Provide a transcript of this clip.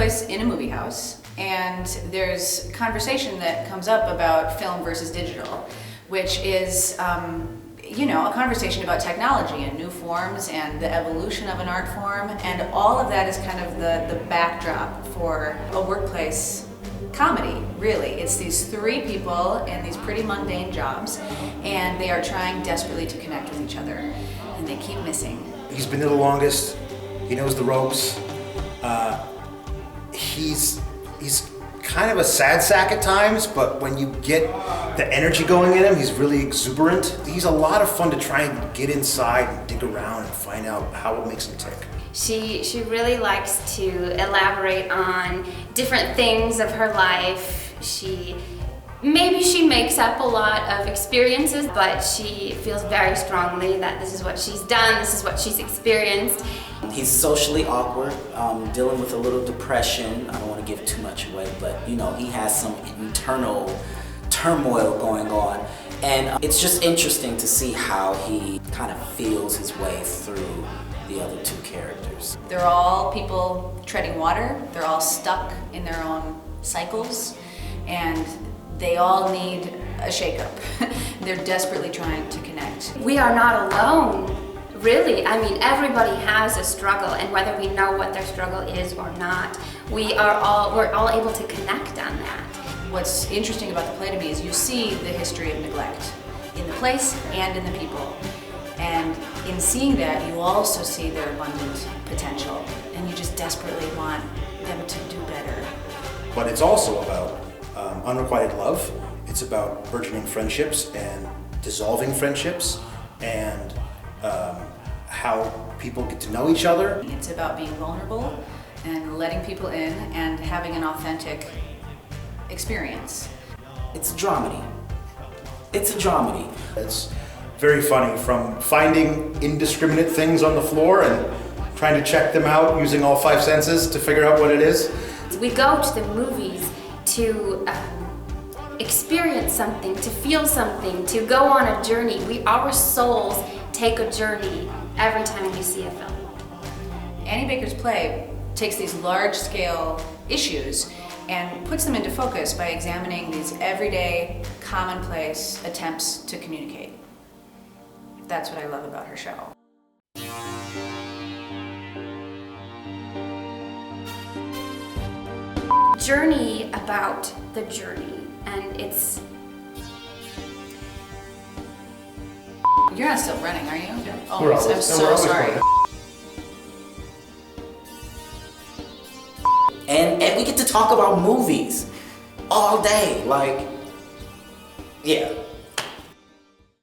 place in a movie house, and there's conversation that comes up about film versus digital, which is, a conversation about technology and new forms and the evolution of an art form, and all of that is kind of the backdrop for a workplace comedy, really. It's these three people in these pretty mundane jobs, and they are trying desperately to connect with each other, and they keep missing. He's been there the longest. He knows the ropes. He's kind of a sad sack at times, but when you get the energy going in him, he's really exuberant. He's a lot of fun to try and get inside and dig around and find out how it makes him tick. She really likes to elaborate on different things of her life. Maybe she makes up a lot of experiences, but she feels very strongly that this is what she's done, this is what she's experienced. He's socially awkward, dealing with a little depression. I don't want to give too much away, but he has some internal turmoil going on. And it's just interesting to see how he kind of feels his way through the other two characters. They're all people treading water, they're all stuck in their own cycles, and they all need a shakeup. They're desperately trying to connect. We are not alone, really. I mean, everybody has a struggle, and whether we know what their struggle is or not, we're all able to connect on that. What's interesting about the play to me is you see the history of neglect in the place and in the people. And in seeing that, you also see their abundant potential, and you just desperately want them to do better. But it's also about unrequited love. It's about burgeoning friendships and dissolving friendships, and how people get to know each other. It's about being vulnerable and letting people in and having an authentic experience. It's a dramedy. It's a dramedy. It's very funny, from finding indiscriminate things on the floor and trying to check them out using all five senses to figure out what it is. We go to the movies to experience something, to feel something, to go on a journey. Our souls take a journey every time we see a film. Annie Baker's play takes these large-scale issues and puts them into focus by examining these everyday, commonplace attempts to communicate. That's what I love about her show. Journey about the journey, and it's... You're not still running, are you? Yeah. Oh, We're I'm always- so we're always sorry. running. And we get to talk about movies all day. Yeah.